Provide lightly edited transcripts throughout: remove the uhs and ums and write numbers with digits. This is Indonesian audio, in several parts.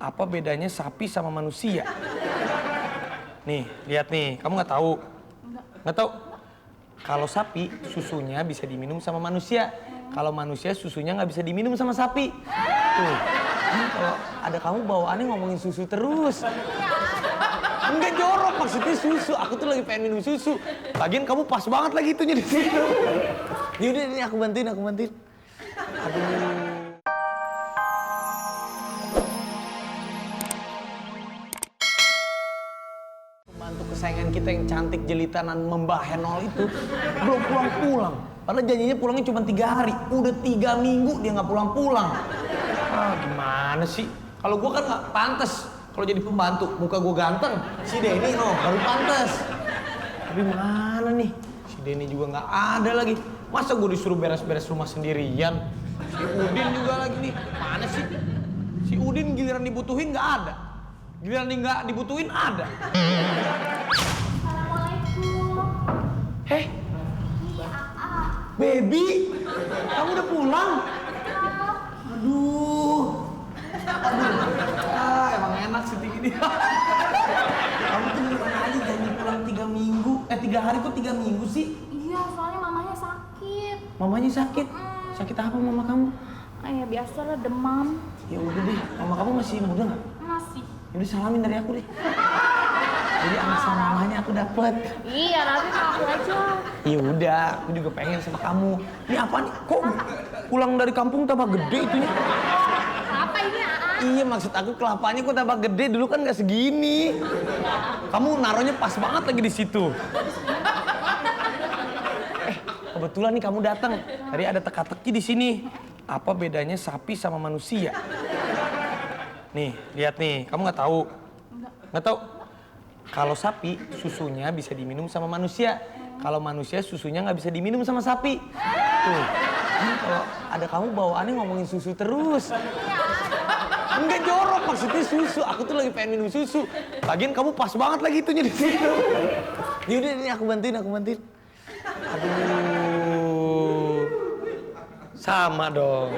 Apa bedanya sapi sama manusia? Nih, lihat nih. Kamu nggak tahu? Nggak tahu? Kalau sapi, susunya bisa diminum sama manusia. Kalau manusia, susunya nggak bisa diminum sama sapi. Tuh, kan kalau ada kamu bawaannya ngomongin susu terus. Enggak jorok, maksudnya susu. Aku tuh lagi pengen minum susu. Lagian kamu pas banget lagi itunya di situ. Yaudah, ini aku bantuin. Aduh. Pembantu kesayangan kita yang cantik jelitanan Mbak Henol itu belum pulang-pulang. Padahal janjinya pulangnya cuma 3 hari. Udah 3 minggu dia nggak pulang-pulang. Ah, gimana sih? Kalau gua kan nggak pantas kalau jadi pembantu. Muka gua ganteng. Si Denny baru pantas. Tapi mana nih? Si Denny juga nggak ada lagi. Masa gua disuruh beres-beres rumah sendirian? Si Udin juga lagi nih. Mana sih? Si Udin giliran dibutuhin nggak ada. Giliran nggak dibutuhin ada. Assalamualaikum. Heh, Iya, baby, kamu udah pulang? Aduh, emang enak sih gini. Kamu tuh gimana aja janji pulang 3 minggu? 3 hari kok 3 minggu sih? Iya, soalnya mamanya sakit. Mamanya sakit? Sakit apa mama kamu? Ya biasalah demam. Ya udah deh, mama kamu masih muda nggak? Masih. Udah salamin dari aku deh. Jadi anak sama mamanya aku dapet. Iya, tapi sama aku aja. Ya udah, aku juga pengen sama kamu. Ini apa nih? Kok pulang dari kampung tambah gede itunya? Apa ini, Iya, maksud aku kelapanya kok tambah gede, dulu kan nggak segini. Kamu naruhnya pas banget lagi di situ. Kebetulan nih kamu datang. Tadi ada teka-teki di sini. Apa bedanya sapi sama manusia? Nih, lihat nih. Kamu nggak tahu? Nggak tahu? Kalau sapi, susunya bisa diminum sama manusia. Kalau manusia, susunya nggak bisa diminum sama sapi. Tuh, kan kalau ada kamu bawaannya ngomongin susu terus. Enggak jorok, maksudnya susu. Aku tuh lagi pengen minum susu. Lagian kamu pas banget lagi itunya di situ. Yaudah, ini aku bantuin. Aduh, sama dong.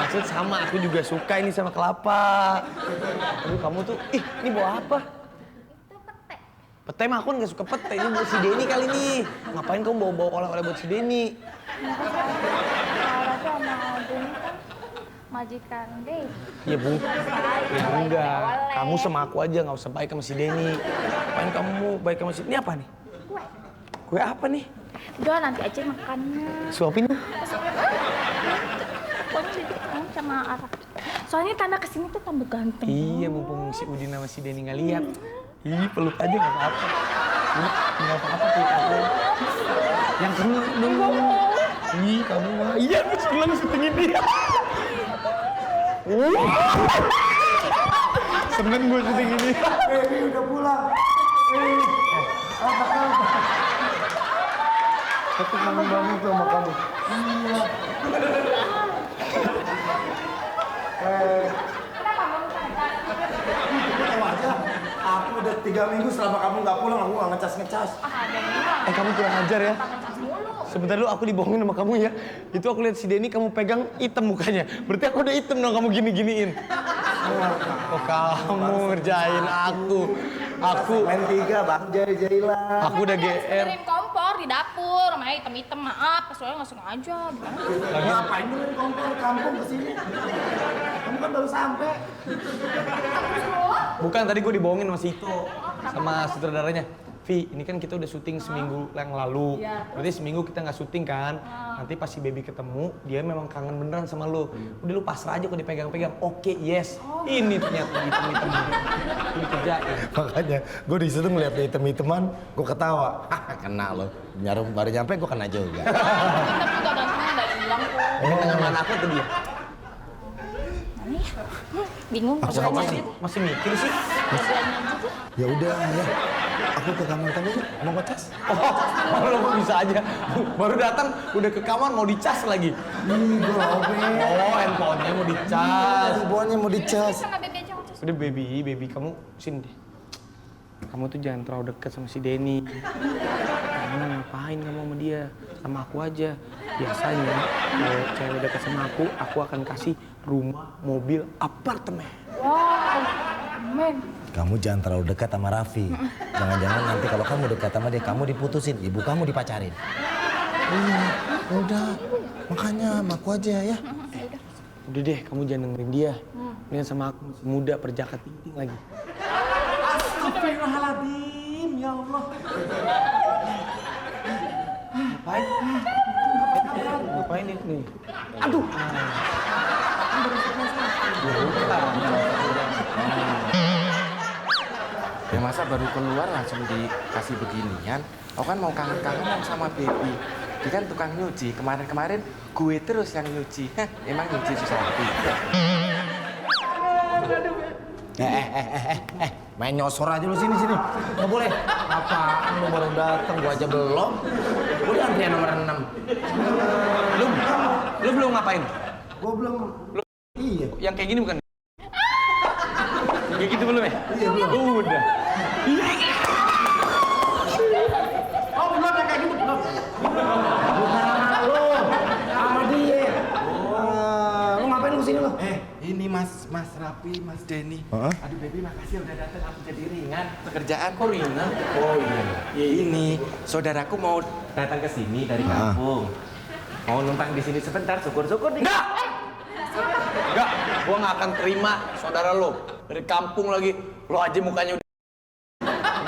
Maksud sama, aku juga suka ini sama kelapa. Aduh, kamu tuh, ini bawa apa? Itu pete. Pete mah aku nggak suka pete, ini buat si Denny kali nih. Ngapain kamu bawa-bawa oleh-oleh buat si Denny? Kalau sama Denny kan majikan deh. Iya bu, ya enggak. Kamu sama aku aja, nggak usah baik sama si Denny. Ngapain kamu baik sama si... Ini apa nih? Kue. Kue apa nih? Udah, nanti aja makannya. Suapin dong. Pokoknya jadi sama Ara. Soalnya tanda kesini tuh tambah ganteng. Iya, mumpung si Udin sama si Denny nggak lihat. Ih, peluk aja nggak apa-apa. Nggak apa-apa peluk aja. Yang kena dong. Ih, kamu mah. Iya, aku seneng syutingin dia. Seneng gue syutingin dia. Baby udah pulang. Apa kabar? Aku kangen banget sama kamu. Iya. Tahu aja. Aku udah 3 minggu selama kamu nggak pulang, aku nggak ngecas. Kamu kurang ajar ya. Sebentar dulu aku dibohongin sama kamu ya. Itu aku lihat si Denny kamu pegang hitam mukanya. Berarti aku udah hitam dong kamu gini-giniin. Oh, kamu ngerjain aku. Main 3 Bang Jaila. Aku udah GR. Kirim kompor di dapur, makanya hitam-hitam, maaf, soalnya nggak sengaja. Lagi Ngapain dulu kompor kampung kesini? Kamu kan baru sampai. bukan tadi gue dibohongin sama si Ito sama sutradaranya. Vi, ini kan kita udah syuting seminggu yang lalu. Berarti seminggu kita nggak syuting kan. Nanti pas si baby ketemu, dia memang kangen beneran sama lu. Udah lu pasrah aja kok dipegang-pegang. Oke, yes. Ini ternyata hitam-hitam. Ini kerjain. Makanya gue di situ ngeliat hitam-hitaman, gue ketawa. Kena lo. Baru nyampe gue kena juga. Tapi udah gantengnya udah hilang kok. Dengan mana aku tuh dia? Bingung. Masih mikir sih. Ya udah ya. Aku ke kamar kamu yuk, mau ngecas? Oh, lo bisa aja. Baru datang udah ke kamar mau dicas lagi. Oh, handphonenya mau dicas. Handphonenya mau dicas. Sama bebe aja ngecas. Udah baby kamu sini deh. Kamu tuh jangan terlalu dekat sama si Denny. Kamu ngapain kamu sama dia? Sama aku aja. Biasanya kalau cewek dekat sama aku akan kasih rumah, mobil, apartemen. Wow, men. Kamu jangan terlalu dekat sama Raffi. Jangan-jangan nanti kalau kamu dekat sama dia, kamu diputusin, ibu kamu dipacarin. Iya, udah. Makanya sama aku aja ya. Udah deh, kamu jangan dengerin dia. Mendingan sama aku, masih muda, perjaka ting-ting lagi. Astagfirullahaladzim, ya Allah. Ngapain? Ngapain ini? Aduh. Ya masa baru keluar langsung dikasih beginian. Aku kan mau kangen-kangenan sama baby. Dia kan tukang nyuci. Kemarin-kemarin gue terus yang nyuci. Hah, emang nyuci susah hati. Main nyosor aja lu sini. Nggak boleh. Apaan lu baru datang, gua aja belum. Gua di antrian nomor 6. Lu belum ngapain? Gua belum. Iya. Yang kayak gini bukan? Kayak gitu belum ya? Iya, belum. Udah. Oh, belum yang kayak gitu, belum. Bukan lu. Sama dia. Lu ngapain lu sini lu? Ini Mas Rapi, Mas Denny. Aduh baby makasih udah datang, aku jadi ringan pekerjaan. Kok ringan? Oh iya. Ya, ini saudaraku mau datang ke sini dari kampung. Mau numpang di sini sebentar, syukur-syukur nih. Enggak, gua nggak akan terima saudara lo dari kampung lagi. Lo aja mukanya udah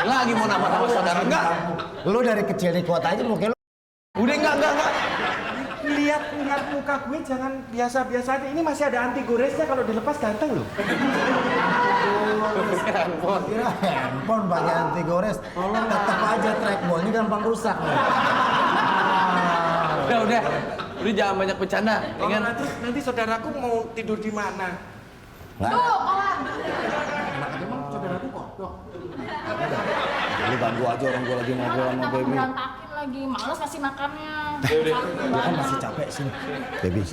ini lagi mau nama-nama saudara. Enggak. Lu dari kecil di kota aja mungkin lu. Udah enggak. Lihat muka gue jangan biasa-biasa aja. Ini masih ada anti goresnya, kalau dilepas ganteng loh. Handphone. Kira handphone pakai anti gores. Tetep aja trackballnya gampang rusak nih. Udah. Udah jangan banyak bercanda. Dengan Nanti saudaraku mau tidur di mana? Nggak. Tuh, kolam. Emang saudaraku kodok. Lu ganggu aja orang gua lagi ngobrol sama Takut baby. berantakin lagi, males kasih makannya. Dia kan masih capek sini. Baby,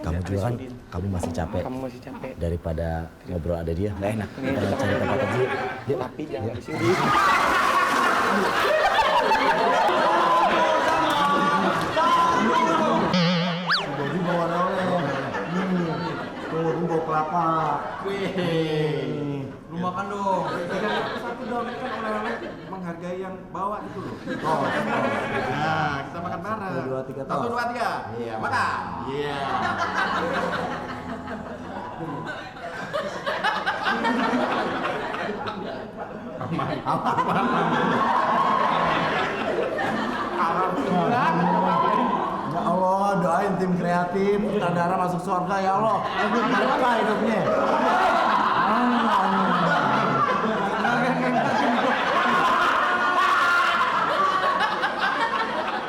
kamu juga kan, kamu masih capek. kamu masih capek. Daripada ngobrol ada dia, nggak enak. Kita cari tempat aja. Yuk. Tapi jangan di sini. Baby bawa oleh. Tuh, bawa kelapa. Lu makan dong. Satu dong, ini kan oleh-oleh menghargai yang bawa itu loh. Nah, kita makan bareng. 1, 2, 3, 1, 2, 3. Iya, makan. Iya. Ya Allah, doain tim kreatif, sutradara masuk surga ya Allah. Berkah hidupnya.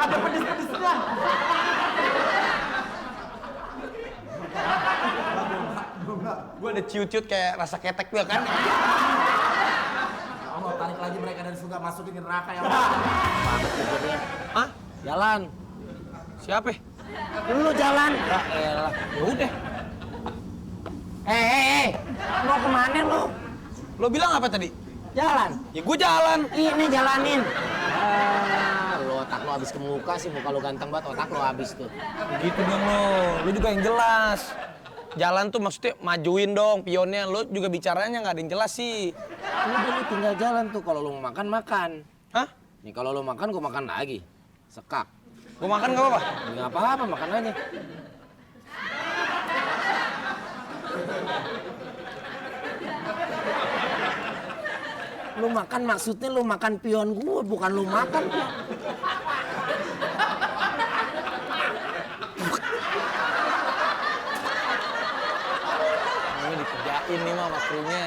Ada pedis-pedisnya. Gua ada ciut-ciut kayak rasa ketek gua kan. Ya Allah, tarik lagi mereka dari surga, masukin ke neraka ya Allah. Hah? Jalan. Siapa? Lu jalan. Ya elah. Ya udah. Mau kemana lu? Lo bilang apa tadi? Jalan. Ya gua jalan. Ini jalanin. Lu otak lu habis ke muka sih, muka lu ganteng banget, otak lu habis tuh. Begitu dong lo. Lo juga yang jelas. Jalan tuh maksudnya majuin dong pionnya. Lo juga bicaranya nggak ada yang jelas sih. Udah lu tinggal jalan tuh, kalau lu mau makan, makan. Hah? Nih kalau lu makan, gua makan lagi. Sekak. Gua makan nggak apa-apa? Nggak apa-apa, makan aja. Lu makan maksudnya lu makan pion gua, bukan lu makan. Ini dikerjain nih mah sama krunya.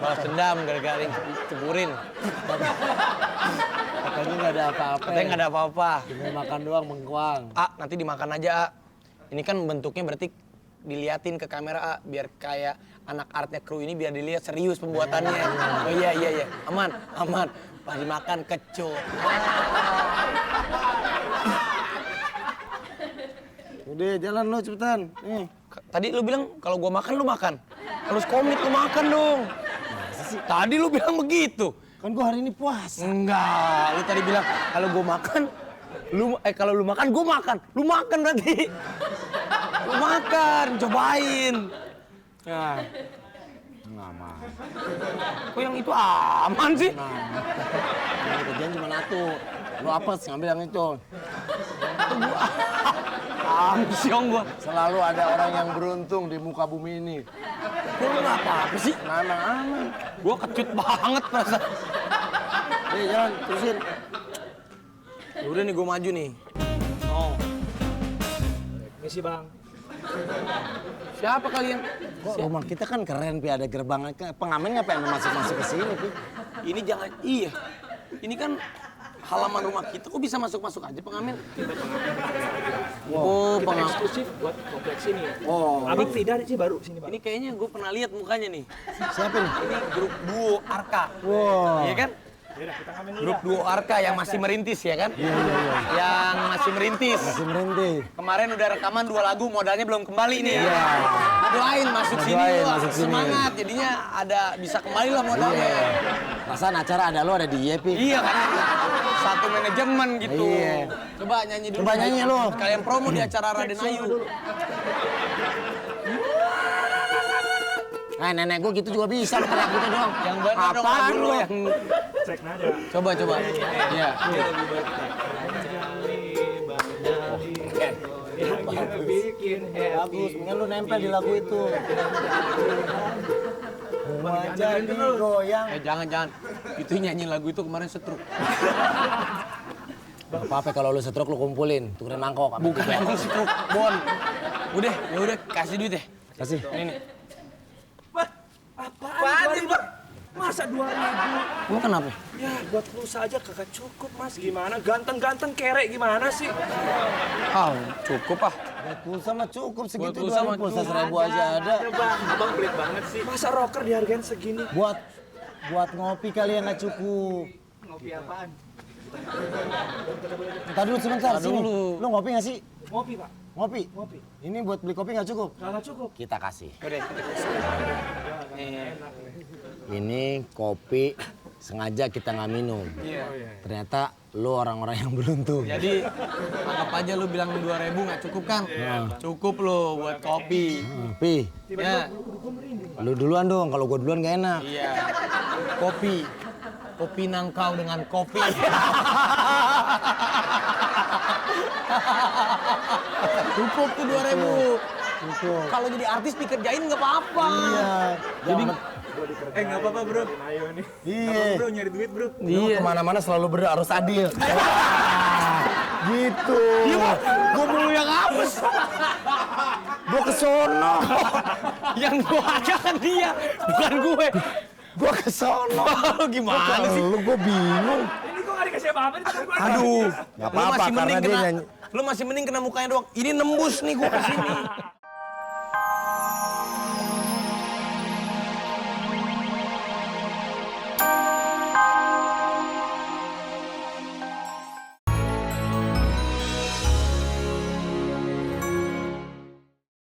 Balas dendam gara-gara yang ceburin. Katanya nggak ada apa-apa. Katanya nggak ada apa-apa. Cuma makan doang mengkuang. Nanti dimakan aja, A. Ini kan bentuknya berarti diliatin ke kamera, A. Biar kayak anak artnya kru ini biar dilihat serius pembuatannya. Oh iya. Aman. Pas dimakan kecut. Udah jalan lu cepetan. Nih. Tadi lu bilang kalau gua makan lu makan. Harus komit lu makan dong. Tadi lu bilang begitu. Kan gua hari ini puasa. Enggak, lu tadi bilang kalau gua makan kalau lu makan gua makan. Lu makan berarti. Lu makan, cobain. Nah. Aman. Kok yang itu aman sih? Yang kerjaan cuma satu. Lu apes ngambil yang itu. Amsyong gua. Selalu ada orang yang beruntung di muka bumi ini. Kok lu nggak apa-apa sih? Aman. Gua kecut banget perasaan. Jalan, terusin. Ya udah nih gua maju nih. Oh. Misi bang. Siapa kalian? Kok rumah kita kan keren, Pi, ada gerbang. Pengamen ngapain masuk-masuk ke sini, Pi? Ini jangan, iya. Ini kan halaman rumah kita, kok bisa masuk-masuk aja pengamen? Oh, Kita pengamen. eksklusif buat kompleks ini. Oh, Abang tidak sih baru sini bang. Ini kayaknya gue pernah lihat mukanya nih. siapa nih? Ini grup duo Arka. Wow. Iya kan? Yaudah kita ngamen dulu Grup dah. duo Arka yang masih merintis ya kan? Iya. Yang masih merintis. Masih merintih. Kemarin udah rekaman 2 lagu, modalnya belum kembali nih. Iya. Doain masuk Doain, sini lu, masuk sini. semangat. Jadinya ada bisa kembali lah modalnya. Iya. Perasaan acara ada lo, ada dia, Pi. Iya kan? Satu manajemen gitu. Iya. Coba nyanyi dulu. Coba nyanyi lu. Kalian promo di acara Raden Ayu. Nenek gue gitu juga bisa, teriak gitu dong. Yang benar dong Apaan lagu lu lu? yang Cek nada. coba. Iya. Bikin Bagus, mendingan lu nempel di lagu itu. Wajah goyang. Jangan. Itu nyanyi lagu itu kemarin setruk. Gak apa-apa kalau lu setruk lu kumpulin, tukerin mangkok. sama Bukan tiga. emang setruk, Bon. Ya udah kasih duit deh. Kasih. Ini nih. Apaan ini bang? Masa 2.000? Lu kenapa? Ya buat pulsa aja kagak cukup mas. Gimana? Ganteng-ganteng kerek gimana sih? Ah, cukup ah. Buat pulsa mah cukup segitu Buat pulsa doang. mah Pulsa cukup. 1.000 aja ada. Bang, abang pelit banget sih. Masa rocker dihargain segini? Buat ngopi kali yang nggak cukup. Ngopi apaan? Ntar dulu sebentar, Ntar sini. dulu. Lu ngopi nggak sih? Ngopi pak. Ngopi? Ngopi. Ini buat beli kopi nggak cukup? Kagak cukup. Kita kasih. Udah. Nih. Ini kopi sengaja kita nggak minum. Iya. Ternyata lu orang-orang yang beruntung. Jadi anggap aja lu bilang 2.000 nggak cukup kan? Cukup lo buat kopi. Pi, Ya. lu duluan dong. Kalau gua duluan nggak enak. Iya. Kopi nangkau dengan kopi. Cukup tuh 2.000. Cukup. Kalau jadi artis dikerjain nggak apa-apa. Iya. Jadi Nggak apa-apa bro. Ayo nih. Iya. Bro nyari duit bro. Lu kemana-mana selalu harus adil. Gitu. gue mulu yang apes. Gua kesono. Yang gue aja kan dia, bukan gue. Gua kesono. Gimana sih? Lu gua bingung. Ini kok nggak dikasih apa-apa nih temen gue. Aduh, Nggak apa-apa, karena dia nyanyi. Lu masih mending kena mukanya doang. Ini nembus nih gue kesini.